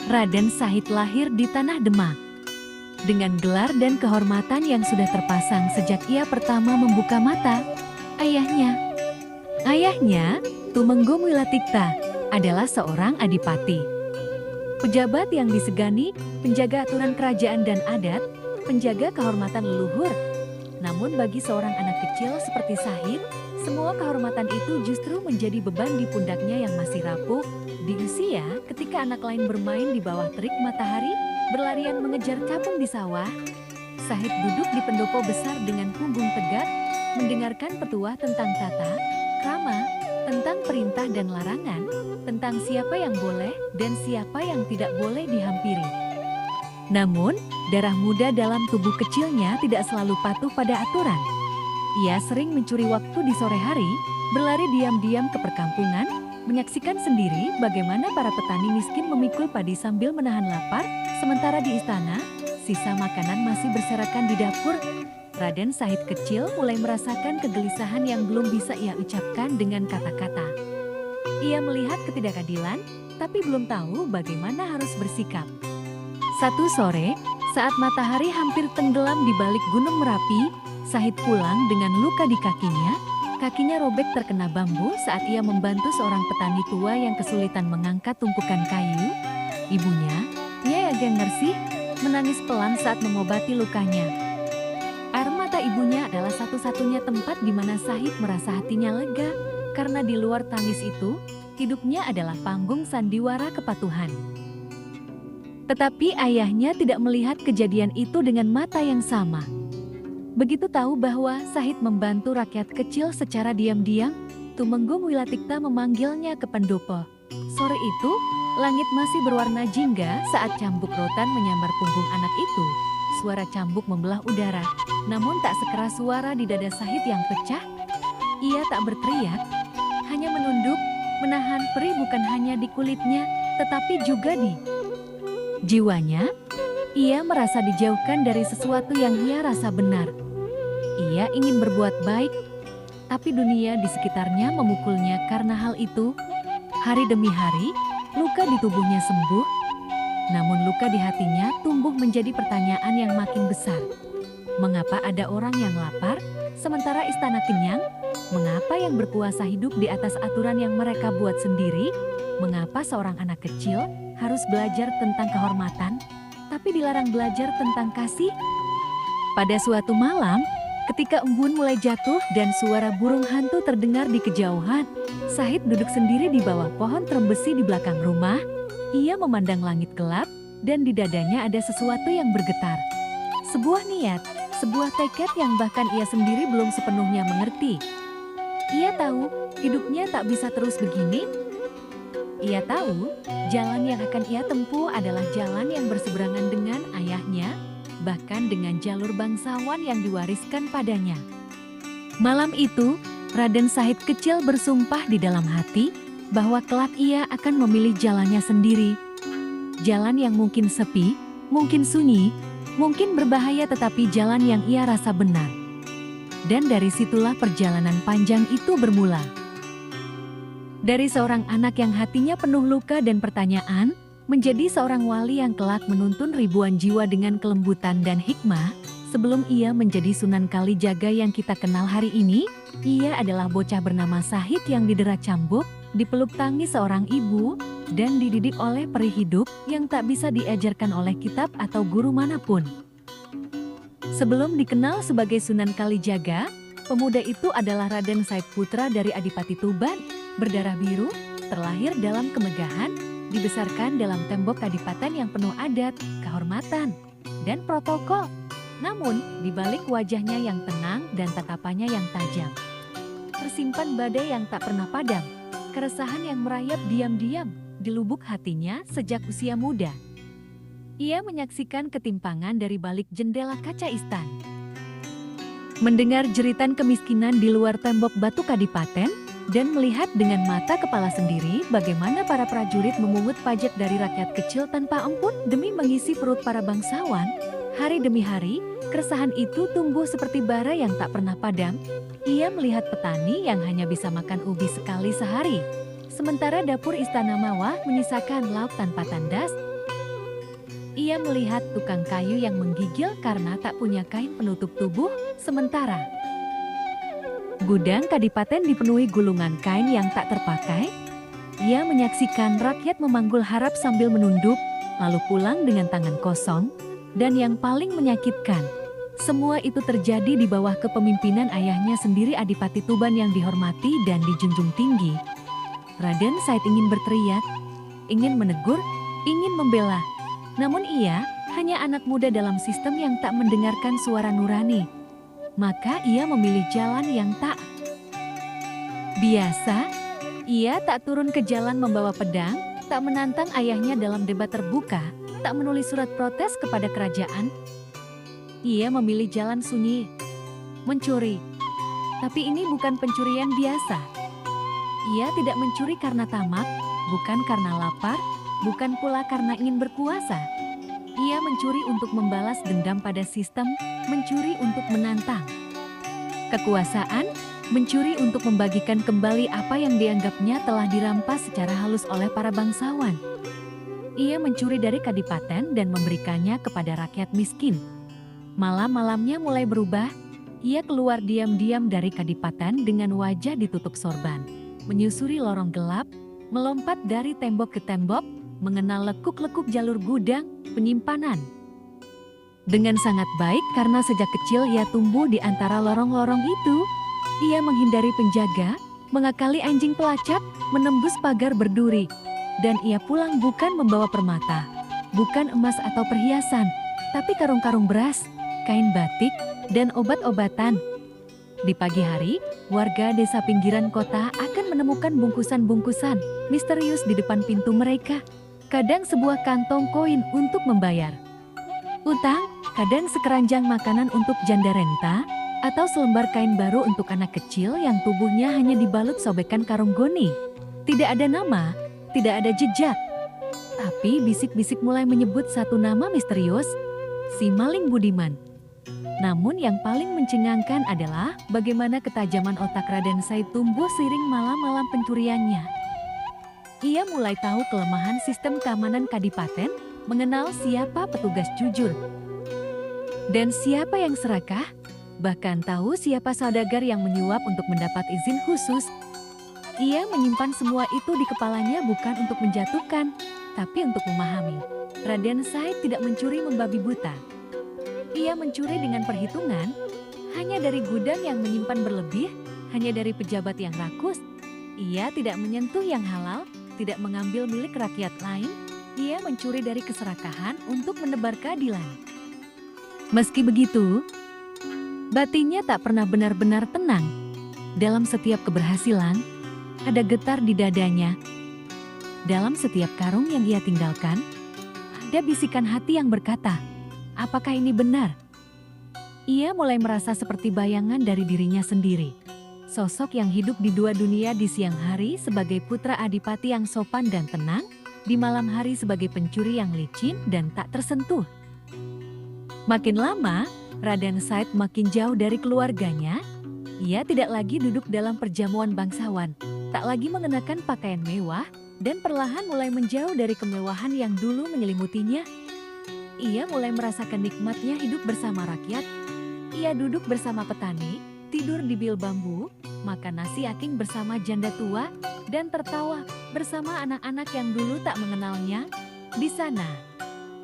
Raden Sahid lahir di Tanah Demak. Dengan gelar dan kehormatan yang sudah terpasang sejak ia pertama membuka mata, Ayahnya, Tumenggung Wilatikta, adalah seorang adipati. Pejabat yang disegani, penjaga aturan kerajaan dan adat, penjaga kehormatan leluhur. Namun bagi seorang anak kecil seperti Sahid, semua kehormatan itu justru menjadi beban di pundaknya yang masih rapuh. Di usia ketika anak lain bermain di bawah terik matahari, berlarian mengejar capung di sawah, Sahid duduk di pendopo besar dengan punggung tegak, mendengarkan petuah tentang tata, krama, tentang perintah dan larangan, tentang siapa yang boleh dan siapa yang tidak boleh dihampiri. Namun, darah muda dalam tubuh kecilnya tidak selalu patuh pada aturan. Ia sering mencuri waktu di sore hari, berlari diam-diam ke perkampungan, menyaksikan sendiri bagaimana para petani miskin memikul padi sambil menahan lapar, sementara di istana, sisa makanan masih berserakan di dapur. Raden Sahid kecil mulai merasakan kegelisahan yang belum bisa ia ucapkan dengan kata-kata. Ia melihat ketidakadilan, tapi belum tahu bagaimana harus bersikap. Satu sore, saat matahari hampir tenggelam di balik Gunung Merapi, Sahid pulang dengan luka di kakinya. Kakinya robek terkena bambu saat ia membantu seorang petani tua yang kesulitan mengangkat tumpukan kayu. Ibunya, Nyai Ageng Ngersih, menangis pelan saat mengobati lukanya. Air mata ibunya adalah satu-satunya tempat di mana Sahid merasa hatinya lega, karena di luar tangis itu, hidupnya adalah panggung sandiwara kepatuhan. Tetapi ayahnya tidak melihat kejadian itu dengan mata yang sama. Begitu tahu bahwa Sahid membantu rakyat kecil secara diam-diam, Tumenggung Wilatikta memanggilnya ke pendopo. Sore itu, langit masih berwarna jingga saat cambuk rotan menyambar punggung anak itu. Suara cambuk membelah udara, namun tak sekeras suara di dada Sahid yang pecah. Ia tak berteriak, hanya menunduk, menahan perih bukan hanya di kulitnya, tetapi juga di jiwanya. Ia merasa dijauhkan dari sesuatu yang ia rasa benar. Ia ingin berbuat baik, tapi dunia di sekitarnya memukulnya karena hal itu. Hari demi hari, luka di tubuhnya sembuh, namun luka di hatinya tumbuh menjadi pertanyaan yang makin besar. Mengapa ada orang yang lapar, sementara istana kenyang? Mengapa yang berkuasa hidup di atas aturan yang mereka buat sendiri? Mengapa seorang anak kecil harus belajar tentang kehormatan, tapi dilarang belajar tentang kasih? Pada suatu malam, ketika embun mulai jatuh dan suara burung hantu terdengar di kejauhan, Sahid duduk sendiri di bawah pohon trembesi di belakang rumah. Ia memandang langit gelap, dan di dadanya ada sesuatu yang bergetar. Sebuah niat, sebuah tekad yang bahkan ia sendiri belum sepenuhnya mengerti. Ia tahu, hidupnya tak bisa terus begini. Ia tahu, jalan yang akan ia tempuh adalah jalan yang berseberangan dengan ayahnya, bahkan dengan jalur bangsawan yang diwariskan padanya. Malam itu, Raden Sahid kecil bersumpah di dalam hati bahwa kelak ia akan memilih jalannya sendiri. Jalan yang mungkin sepi, mungkin sunyi, mungkin berbahaya, tetapi jalan yang ia rasa benar. Dan dari situlah perjalanan panjang itu bermula. Dari seorang anak yang hatinya penuh luka dan pertanyaan, menjadi seorang wali yang kelak menuntun ribuan jiwa dengan kelembutan dan hikmah. Sebelum ia menjadi Sunan Kalijaga yang kita kenal hari ini, ia adalah bocah bernama Sahid yang didera cambuk, dipeluk tangis seorang ibu, dan dididik oleh peri hidup yang tak bisa diajarkan oleh kitab atau guru manapun. Sebelum dikenal sebagai Sunan Kalijaga, pemuda itu adalah Raden Sahid, putra dari Adipati Tuban, berdarah biru, terlahir dalam kemegahan, dibesarkan dalam tembok kadipaten yang penuh adat, kehormatan, dan protokol. Namun, di balik wajahnya yang tenang dan tatapannya yang tajam, tersimpan badai yang tak pernah padam, keresahan yang merayap diam-diam di lubuk hatinya sejak usia muda. Ia menyaksikan ketimpangan dari balik jendela kaca istana. Mendengar jeritan kemiskinan di luar tembok batu kadipaten, dan melihat dengan mata kepala sendiri bagaimana para prajurit memungut pajak dari rakyat kecil tanpa ampun demi mengisi perut para bangsawan. Hari demi hari, keresahan itu tumbuh seperti bara yang tak pernah padam. Ia melihat petani yang hanya bisa makan ubi sekali sehari, sementara dapur istana mewah menyisakan lauk tanpa tandas. Ia melihat tukang kayu yang menggigil karena tak punya kain penutup tubuh, sementara gudang kadipaten dipenuhi gulungan kain yang tak terpakai. Ia menyaksikan rakyat memanggul harap sambil menunduk, lalu pulang dengan tangan kosong. Dan yang paling menyakitkan, semua itu terjadi di bawah kepemimpinan ayahnya sendiri, Adipati Tuban yang dihormati dan dijunjung tinggi. Raden Said ingin berteriak, ingin menegur, ingin membela. Namun ia hanya anak muda dalam sistem yang tak mendengarkan suara nurani. Maka ia memilih jalan yang tak biasa. Ia tak turun ke jalan membawa pedang, tak menantang ayahnya dalam debat terbuka, tak menulis surat protes kepada kerajaan. Ia memilih jalan sunyi, mencuri. Tapi ini bukan pencurian biasa. Ia tidak mencuri karena tamak, bukan karena lapar, bukan pula karena ingin berkuasa. Ia mencuri untuk membalas dendam pada sistem, mencuri untuk menantang kekuasaan, mencuri untuk membagikan kembali apa yang dianggapnya telah dirampas secara halus oleh para bangsawan. Ia mencuri dari kadipaten dan memberikannya kepada rakyat miskin. Malam-malamnya mulai berubah. Ia keluar diam-diam dari kadipaten dengan wajah ditutup sorban, menyusuri lorong gelap, melompat dari tembok ke tembok, mengenal lekuk-lekuk jalur gudang, penyimpanan. Dengan sangat baik karena sejak kecil ia tumbuh di antara lorong-lorong itu. Ia menghindari penjaga, mengakali anjing pelacak, menembus pagar berduri. Dan ia pulang bukan membawa permata, bukan emas atau perhiasan, tapi karung-karung beras, kain batik, dan obat-obatan. Di pagi hari, warga desa pinggiran kota akan menemukan bungkusan-bungkusan misterius di depan pintu mereka. Kadang sebuah kantong koin untuk membayar utang, kadang sekeranjang makanan untuk janda renta, atau selembar kain baru untuk anak kecil yang tubuhnya hanya dibalut sobekan karung goni. Tidak ada nama, tidak ada jejak. Tapi bisik-bisik mulai menyebut satu nama misterius, si maling budiman. Namun yang paling mencengangkan adalah bagaimana ketajaman otak Raden Said tumbuh seiring malam-malam pencuriannya. Ia mulai tahu kelemahan sistem keamanan kadipaten, mengenal siapa petugas jujur dan siapa yang serakah, bahkan tahu siapa saudagar yang menyuap untuk mendapat izin khusus. Ia menyimpan semua itu di kepalanya bukan untuk menjatuhkan, tapi untuk memahami. Raden Said tidak mencuri membabi buta. Ia mencuri dengan perhitungan, hanya dari gudang yang menyimpan berlebih, hanya dari pejabat yang rakus. Ia tidak menyentuh yang halal, tidak mengambil milik rakyat lain. Ia mencuri dari keserakahan untuk menebar keadilan. Meski begitu, batinnya tak pernah benar-benar tenang. Dalam setiap keberhasilan, ada getar di dadanya. Dalam setiap karung yang ia tinggalkan, ada bisikan hati yang berkata, apakah ini benar? Ia mulai merasa seperti bayangan dari dirinya sendiri. Sosok yang hidup di dua dunia, di siang hari sebagai putra adipati yang sopan dan tenang, di malam hari sebagai pencuri yang licin dan tak tersentuh. Makin lama, Raden Said makin jauh dari keluarganya. Ia tidak lagi duduk dalam perjamuan bangsawan, tak lagi mengenakan pakaian mewah, dan perlahan mulai menjauh dari kemewahan yang dulu menyelimutinya. Ia mulai merasakan nikmatnya hidup bersama rakyat. Ia duduk bersama petani, tidur di bil bambu, makan nasi aking bersama janda tua, dan tertawa bersama anak-anak yang dulu tak mengenalnya. Di sana,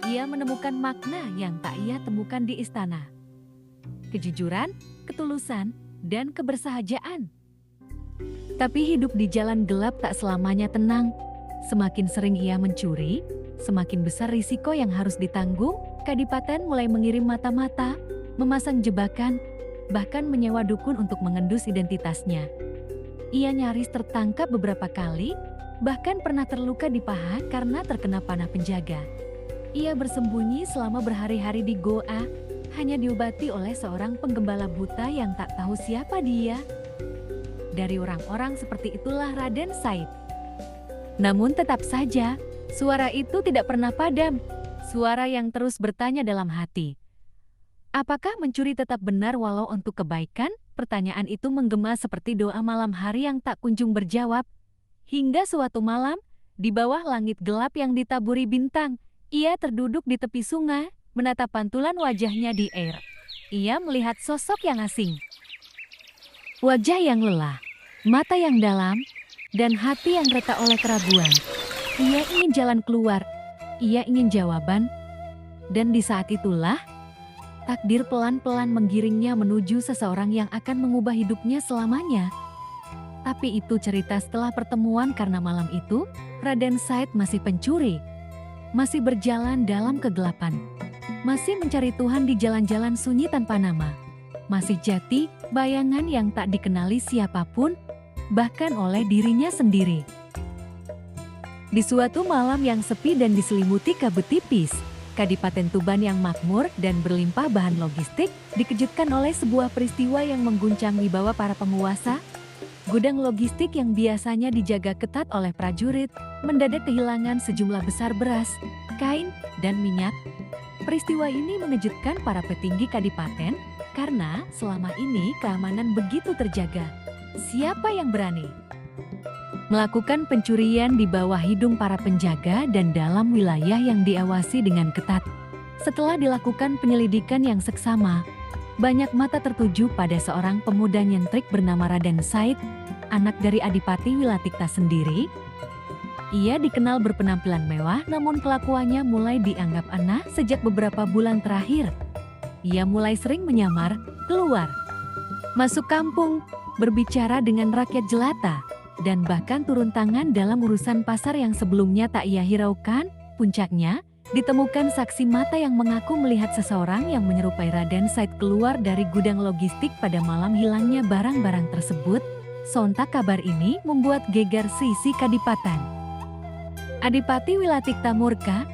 ia menemukan makna yang tak ia temukan di istana. Kejujuran, ketulusan, dan kebersahajaan. Tapi hidup di jalan gelap tak selamanya tenang. Semakin sering ia mencuri, semakin besar risiko yang harus ditanggung. Kadipaten mulai mengirim mata-mata, memasang jebakan, bahkan menyewa dukun untuk mengendus identitasnya. Ia nyaris tertangkap beberapa kali, bahkan pernah terluka di paha karena terkena panah penjaga. Ia bersembunyi selama berhari-hari di goa, hanya diobati oleh seorang penggembala buta yang tak tahu siapa dia. Dari orang-orang seperti itulah Raden Said. Namun tetap saja, suara itu tidak pernah padam. Suara yang terus bertanya dalam hati. Apakah mencuri tetap benar walau untuk kebaikan? Pertanyaan itu menggema seperti doa malam hari yang tak kunjung berjawab. Hingga suatu malam, di bawah langit gelap yang ditaburi bintang, Ia terduduk di tepi sungai, menatap pantulan wajahnya di air. Ia melihat sosok yang asing. Wajah yang lelah, mata yang dalam, dan hati yang retak oleh keraguan. Ia ingin jalan keluar, ia ingin jawaban, dan di saat itulah, takdir pelan-pelan menggiringnya menuju seseorang yang akan mengubah hidupnya selamanya. Tapi itu cerita setelah pertemuan karena malam itu, Raden Said masih pencuri. Masih berjalan dalam kegelapan. Masih mencari Tuhan di jalan-jalan sunyi tanpa nama. Masih jati, bayangan yang tak dikenali siapapun, bahkan oleh dirinya sendiri. Di suatu malam yang sepi dan diselimuti kabut tipis, Kadipaten Tuban yang makmur dan berlimpah bahan logistik dikejutkan oleh sebuah peristiwa yang mengguncang wibawa para penguasa. Gudang logistik yang biasanya dijaga ketat oleh prajurit mendadak kehilangan sejumlah besar beras, kain, dan minyak. Peristiwa ini mengejutkan para petinggi kadipaten karena selama ini keamanan begitu terjaga. Siapa yang berani melakukan pencurian di bawah hidung para penjaga dan dalam wilayah yang diawasi dengan ketat? Setelah dilakukan penyelidikan yang seksama, banyak mata tertuju pada seorang pemuda nyentrik bernama Raden Said, anak dari Adipati Wilatikta sendiri. Ia dikenal berpenampilan mewah, namun kelakuannya mulai dianggap aneh sejak beberapa bulan terakhir. Ia mulai sering menyamar, keluar, masuk kampung, berbicara dengan rakyat jelata, dan bahkan turun tangan dalam urusan pasar yang sebelumnya tak ia hiraukan. Puncaknya, ditemukan saksi mata yang mengaku melihat seseorang yang menyerupai Raden Said keluar dari gudang logistik pada malam hilangnya barang-barang tersebut. Sontak kabar ini membuat gegar seisi kadipaten. Adipati Wilatikta murka.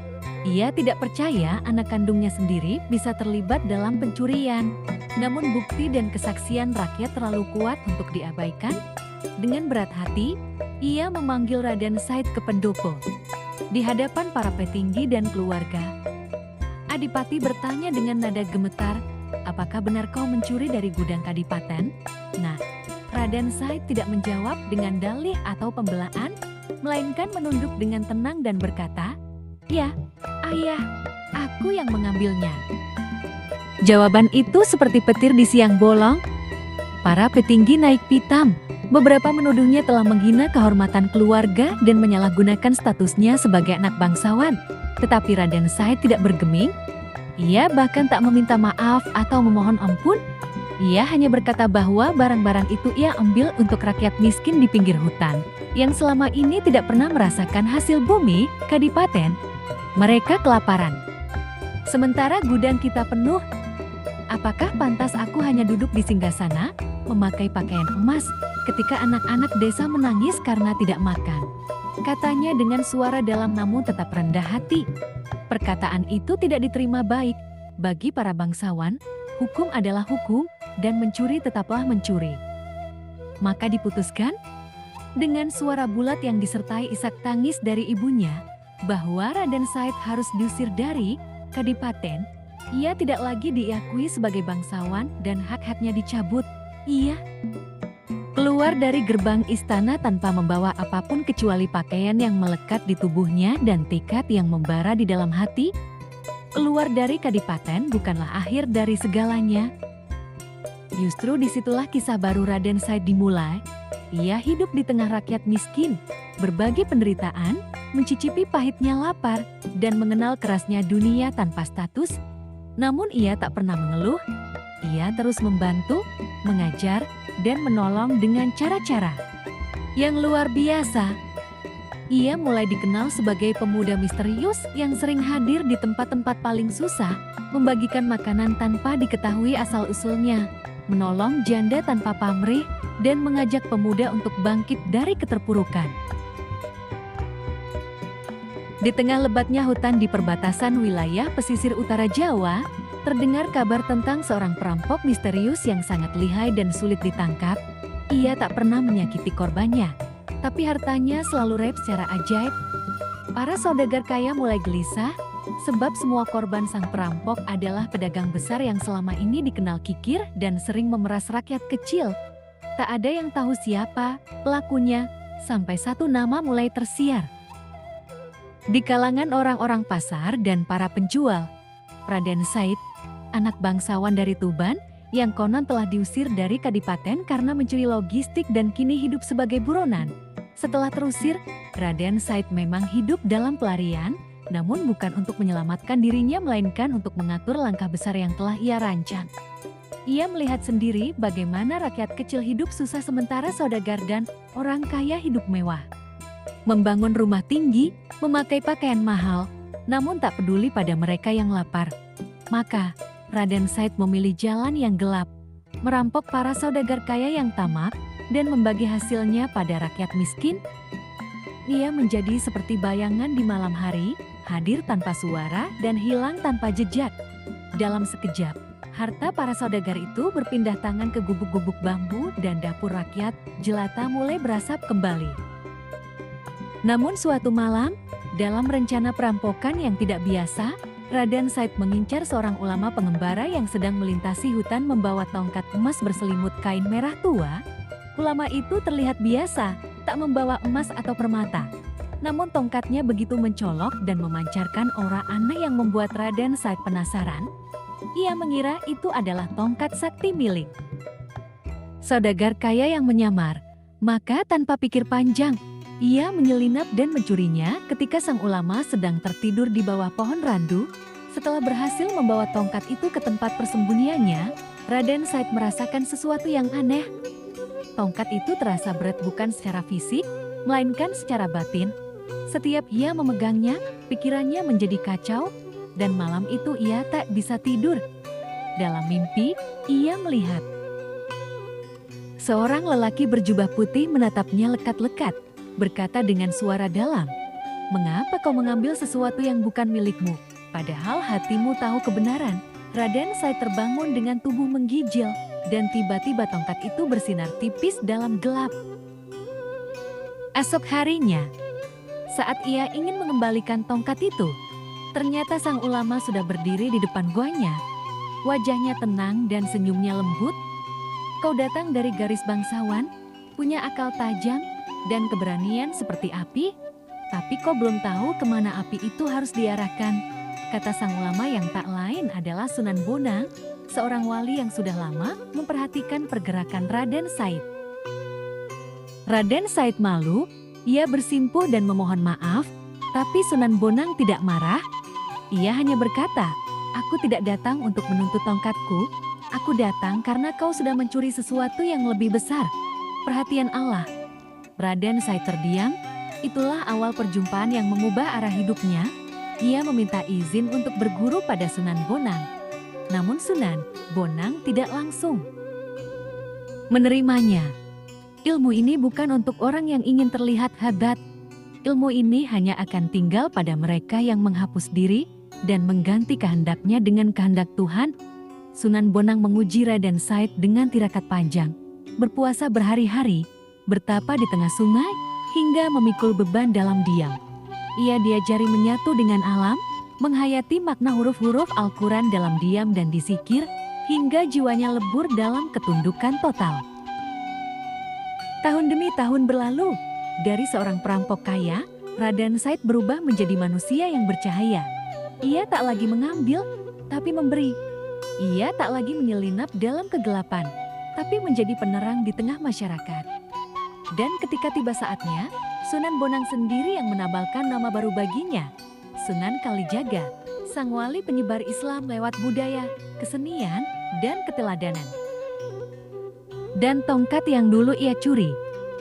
Ia tidak percaya anak kandungnya sendiri bisa terlibat dalam pencurian. Namun bukti dan kesaksian rakyat terlalu kuat untuk diabaikan. Dengan berat hati, ia memanggil Raden Said ke pendopo. Di hadapan para petinggi dan keluarga, Adipati bertanya dengan nada gemetar, "Apakah benar kau mencuri dari gudang kadipaten?" Nah, Raden Said tidak menjawab dengan dalih atau pembelaan, melainkan menunduk dengan tenang dan berkata, "Ya, ayah, aku yang mengambilnya." Jawaban itu seperti petir di siang bolong. Para petinggi naik pitam. Beberapa menuduhnya telah menghina kehormatan keluarga dan menyalahgunakan statusnya sebagai anak bangsawan. Tetapi Raden Said tidak bergeming. Ia bahkan tak meminta maaf atau memohon ampun. Ia hanya berkata bahwa barang-barang itu ia ambil untuk rakyat miskin di pinggir hutan, yang selama ini tidak pernah merasakan hasil bumi, kadipaten. Mereka kelaparan. Sementara gudang kita penuh. Apakah pantas aku hanya duduk di singgasana, memakai pakaian emas, ketika anak-anak desa menangis karena tidak makan? Katanya dengan suara dalam namun tetap rendah hati. Perkataan itu tidak diterima baik. Bagi para bangsawan, hukum adalah hukum, dan mencuri tetaplah mencuri. Maka diputuskan, dengan suara bulat yang disertai isak tangis dari ibunya, bahwa Raden Said harus diusir dari kadipaten. Ia tidak lagi diakui sebagai bangsawan dan hak-haknya dicabut. Ia keluar dari gerbang istana tanpa membawa apapun kecuali pakaian yang melekat di tubuhnya dan tekad yang membara di dalam hati. Keluar dari kadipaten bukanlah akhir dari segalanya. Justru disitulah kisah baru Raden Said dimulai. Ia hidup di tengah rakyat miskin, berbagi penderitaan, mencicipi pahitnya lapar, dan mengenal kerasnya dunia tanpa status. Namun ia tak pernah mengeluh. Ia terus membantu, mengajar, dan menolong dengan cara-cara yang luar biasa. Ia mulai dikenal sebagai pemuda misterius yang sering hadir di tempat-tempat paling susah, membagikan makanan tanpa diketahui asal-usulnya, menolong janda tanpa pamrih, dan mengajak pemuda untuk bangkit dari keterpurukan. Di tengah lebatnya hutan di perbatasan wilayah pesisir utara Jawa, terdengar kabar tentang seorang perampok misterius yang sangat lihai dan sulit ditangkap. Ia tak pernah menyakiti korbannya, tapi hartanya selalu raib secara ajaib. Para saudagar kaya mulai gelisah, sebab semua korban sang perampok adalah pedagang besar yang selama ini dikenal kikir dan sering memeras rakyat kecil. Tak ada yang tahu siapa pelakunya, sampai satu nama mulai tersiar. Di kalangan orang-orang pasar dan para penjual, Raden Said, anak bangsawan dari Tuban, yang konon telah diusir dari Kadipaten karena mencuri logistik dan kini hidup sebagai buronan. Setelah terusir, Raden Said memang hidup dalam pelarian, namun bukan untuk menyelamatkan dirinya melainkan untuk mengatur langkah besar yang telah ia rancang. Ia melihat sendiri bagaimana rakyat kecil hidup susah sementara saudagar dan orang kaya hidup mewah. Membangun rumah tinggi, memakai pakaian mahal, namun tak peduli pada mereka yang lapar. Maka, Raden Said memilih jalan yang gelap, merampok para saudagar kaya yang tamak, dan membagi hasilnya pada rakyat miskin. Ia menjadi seperti bayangan di malam hari, hadir tanpa suara dan hilang tanpa jejak. Dalam sekejap, harta para saudagar itu berpindah tangan ke gubuk-gubuk bambu dan dapur rakyat jelata mulai berasap kembali. Namun suatu malam, dalam rencana perampokan yang tidak biasa, Raden Said mengincar seorang ulama pengembara yang sedang melintasi hutan membawa tongkat emas berselimut kain merah tua. Ulama itu terlihat biasa, tak membawa emas atau permata. Namun tongkatnya begitu mencolok dan memancarkan aura aneh yang membuat Raden Said penasaran. Ia mengira itu adalah tongkat sakti milik saudagar kaya yang menyamar. Maka tanpa pikir panjang, ia menyelinap dan mencurinya ketika sang ulama sedang tertidur di bawah pohon randu. Setelah berhasil membawa tongkat itu ke tempat persembunyiannya, Raden Said merasakan sesuatu yang aneh. Tongkat itu terasa berat bukan secara fisik, melainkan secara batin. Setiap ia memegangnya, pikirannya menjadi kacau, dan malam itu ia tak bisa tidur. Dalam mimpi, ia melihat seorang lelaki berjubah putih menatapnya lekat-lekat, berkata dengan suara dalam, "Mengapa kau mengambil sesuatu yang bukan milikmu? Padahal hatimu tahu kebenaran." Raden Said terbangun dengan tubuh menggigil, dan tiba-tiba tongkat itu bersinar tipis dalam gelap. Esok harinya, saat ia ingin mengembalikan tongkat itu, ternyata sang ulama sudah berdiri di depan guanya. Wajahnya tenang dan senyumnya lembut. "Kau datang dari garis bangsawan, punya akal tajam, dan keberanian seperti api, tapi kau belum tahu kemana api itu harus diarahkan," kata sang ulama yang tak lain adalah Sunan Bonang, seorang wali yang sudah lama memperhatikan pergerakan Raden Said. Raden Said malu, ia bersimpuh dan memohon maaf, tapi Sunan Bonang tidak marah. Ia hanya berkata, "Aku tidak datang untuk menuntut tongkatku, aku datang karena kau sudah mencuri sesuatu yang lebih besar, perhatian Allah." Raden Said terdiam, itulah awal perjumpaan yang mengubah arah hidupnya. Ia meminta izin untuk berguru pada Sunan Bonang. Namun Sunan Bonang tidak langsung menerimanya. Ilmu ini bukan untuk orang yang ingin terlihat hebat. Ilmu ini hanya akan tinggal pada mereka yang menghapus diri dan mengganti kehendaknya dengan kehendak Tuhan. Sunan Bonang menguji Raden Said dengan tirakat panjang, berpuasa berhari-hari, bertapa di tengah sungai, hingga memikul beban dalam diam. Ia diajari menyatu dengan alam, menghayati makna huruf-huruf Al-Quran dalam diam dan disikir, hingga jiwanya lebur dalam ketundukan total. Tahun demi tahun berlalu, dari seorang perampok kaya, Raden Said berubah menjadi manusia yang bercahaya. Ia tak lagi mengambil, tapi memberi. Ia tak lagi menyelinap dalam kegelapan, tapi menjadi penerang di tengah masyarakat. Dan ketika tiba saatnya, Sunan Bonang sendiri yang menabalkan nama baru baginya, Sunan Kalijaga, sang wali penyebar Islam lewat budaya, kesenian, dan keteladanan. Dan tongkat yang dulu ia curi,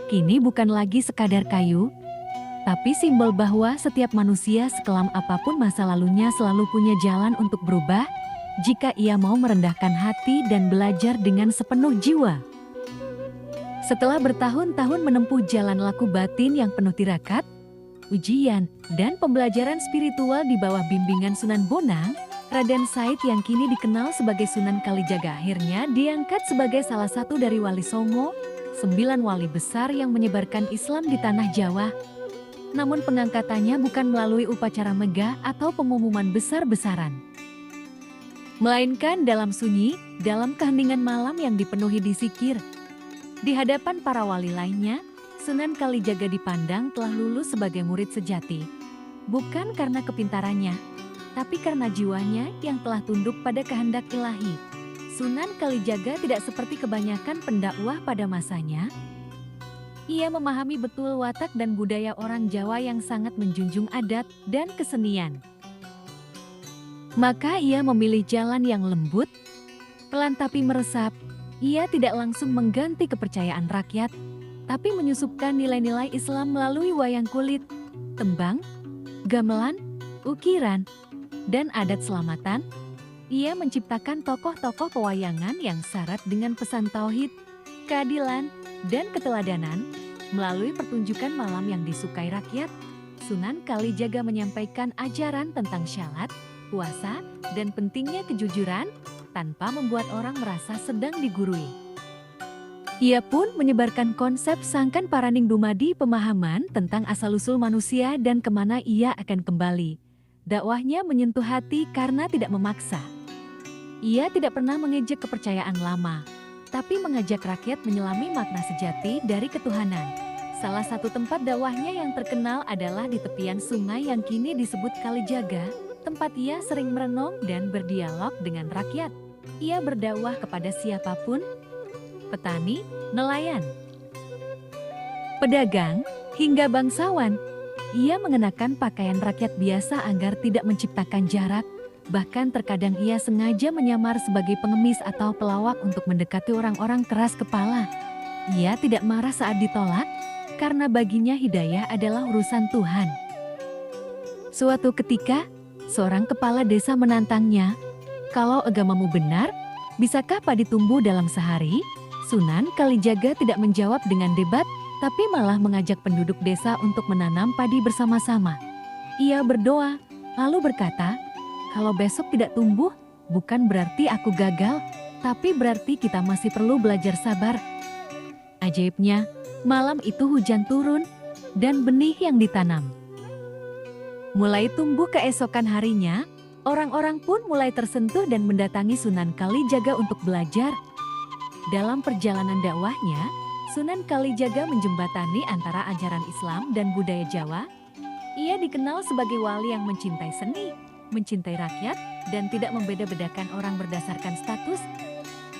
kini bukan lagi sekadar kayu, tapi simbol bahwa setiap manusia sekelam apapun masa lalunya selalu punya jalan untuk berubah, jika ia mau merendahkan hati dan belajar dengan sepenuh jiwa. Setelah bertahun-tahun menempuh jalan laku batin yang penuh tirakat, ujian, dan pembelajaran spiritual di bawah bimbingan Sunan Bonang, Raden Said yang kini dikenal sebagai Sunan Kalijaga akhirnya diangkat sebagai salah satu dari Wali Songo, 9 wali besar yang menyebarkan Islam di tanah Jawa. Namun pengangkatannya bukan melalui upacara megah atau pengumuman besar-besaran, melainkan dalam sunyi, dalam keheningan malam yang dipenuhi disikir. Di hadapan para wali lainnya, Sunan Kalijaga dipandang telah lulus sebagai murid sejati. bukan karena kepintarannya, tapi karena jiwanya yang telah tunduk pada kehendak ilahi. Sunan Kalijaga tidak seperti kebanyakan pendakwah pada masanya. Ia memahami betul watak dan budaya orang Jawa yang sangat menjunjung adat dan kesenian. Maka ia memilih jalan yang lembut, pelan tapi meresap. Ia tidak langsung mengganti kepercayaan rakyat, tapi menyusupkan nilai-nilai Islam melalui wayang kulit, tembang, gamelan, ukiran, dan adat selamatan. Ia menciptakan tokoh-tokoh pewayangan yang syarat dengan pesan tauhid, keadilan, dan keteladanan. Melalui pertunjukan malam yang disukai rakyat, Sunan Kalijaga menyampaikan ajaran tentang syalat, puasa, dan pentingnya kejujuran, tanpa membuat orang merasa sedang digurui. Ia pun menyebarkan konsep sangkan paraning dumadi, pemahaman tentang asal-usul manusia dan kemana ia akan kembali. Dakwahnya menyentuh hati karena tidak memaksa. Ia tidak pernah mengejek kepercayaan lama, tapi mengajak rakyat menyelami makna sejati dari ketuhanan. Salah satu tempat dakwahnya yang terkenal adalah di tepian sungai yang kini disebut Kalijaga, tempat ia sering merenung dan berdialog dengan rakyat. Ia berdakwah kepada siapapun, petani, nelayan, pedagang, hingga bangsawan. Ia mengenakan pakaian rakyat biasa agar tidak menciptakan jarak. Bahkan terkadang ia sengaja menyamar sebagai pengemis atau pelawak untuk mendekati orang-orang keras kepala. Ia tidak marah saat ditolak, karena baginya hidayah adalah urusan Tuhan. Suatu ketika, seorang kepala desa menantangnya, "Kalau agamamu benar, bisakah padi tumbuh dalam sehari?" Sunan Kalijaga tidak menjawab dengan debat, tapi malah mengajak penduduk desa untuk menanam padi bersama-sama. Ia berdoa, lalu berkata, "Kalau besok tidak tumbuh, bukan berarti aku gagal, tapi berarti kita masih perlu belajar sabar." Ajaibnya, malam itu hujan turun, dan benih yang ditanam mulai tumbuh keesokan harinya. Orang-orang pun mulai tersentuh dan mendatangi Sunan Kalijaga untuk belajar. Dalam perjalanan dakwahnya, Sunan Kalijaga menjembatani antara ajaran Islam dan budaya Jawa. Ia dikenal sebagai wali yang mencintai seni, mencintai rakyat, dan tidak membeda-bedakan orang berdasarkan status.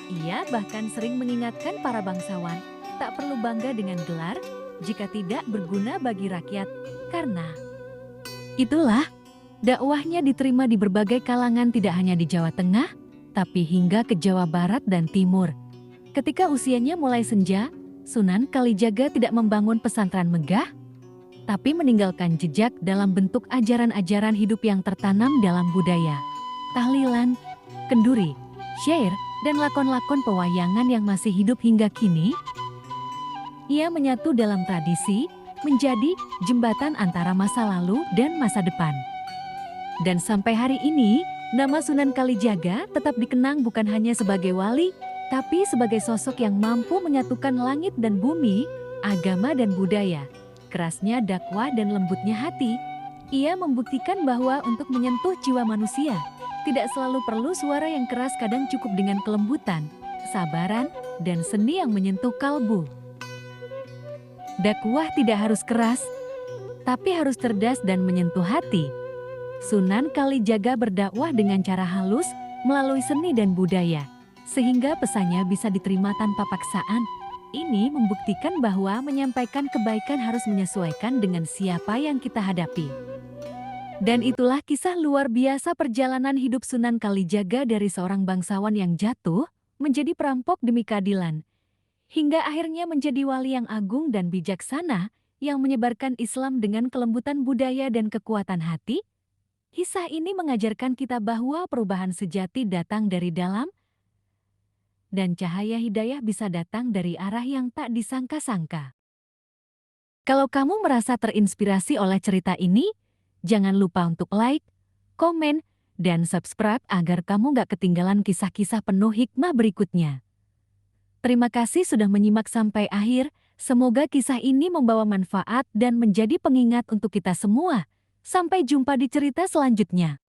Ia bahkan sering mengingatkan para bangsawan, tak perlu bangga dengan gelar jika tidak berguna bagi rakyat, karena itulah dakwahnya diterima di berbagai kalangan, tidak hanya di Jawa Tengah, tapi hingga ke Jawa Barat dan Timur. Ketika usianya mulai senja, Sunan Kalijaga tidak membangun pesantren megah, tapi meninggalkan jejak dalam bentuk ajaran-ajaran hidup yang tertanam dalam budaya, tahlilan, kenduri, syair, dan lakon-lakon pewayangan yang masih hidup hingga kini. Ia menyatu dalam tradisi, menjadi jembatan antara masa lalu dan masa depan. Dan sampai hari ini, nama Sunan Kalijaga tetap dikenang bukan hanya sebagai wali, tapi sebagai sosok yang mampu menyatukan langit dan bumi, agama dan budaya. Kerasnya dakwah dan lembutnya hati, ia membuktikan bahwa untuk menyentuh jiwa manusia, tidak selalu perlu suara yang keras, kadang cukup dengan kelembutan, kesabaran, dan seni yang menyentuh kalbu. Dakwah tidak harus keras, tapi harus cerdas dan menyentuh hati. Sunan Kalijaga berdakwah dengan cara halus, melalui seni dan budaya, sehingga pesannya bisa diterima tanpa paksaan. Ini membuktikan bahwa menyampaikan kebaikan harus menyesuaikan dengan siapa yang kita hadapi. Dan itulah kisah luar biasa perjalanan hidup Sunan Kalijaga dari seorang bangsawan yang jatuh menjadi perampok demi keadilan, hingga akhirnya menjadi wali yang agung dan bijaksana yang menyebarkan Islam dengan kelembutan budaya dan kekuatan hati. Kisah ini mengajarkan kita bahwa perubahan sejati datang dari dalam, dan cahaya hidayah bisa datang dari arah yang tak disangka-sangka. Kalau kamu merasa terinspirasi oleh cerita ini, jangan lupa untuk like, komen, dan subscribe agar kamu gak ketinggalan kisah-kisah penuh hikmah berikutnya. Terima kasih sudah menyimak sampai akhir. Semoga kisah ini membawa manfaat dan menjadi pengingat untuk kita semua. Sampai jumpa di cerita selanjutnya.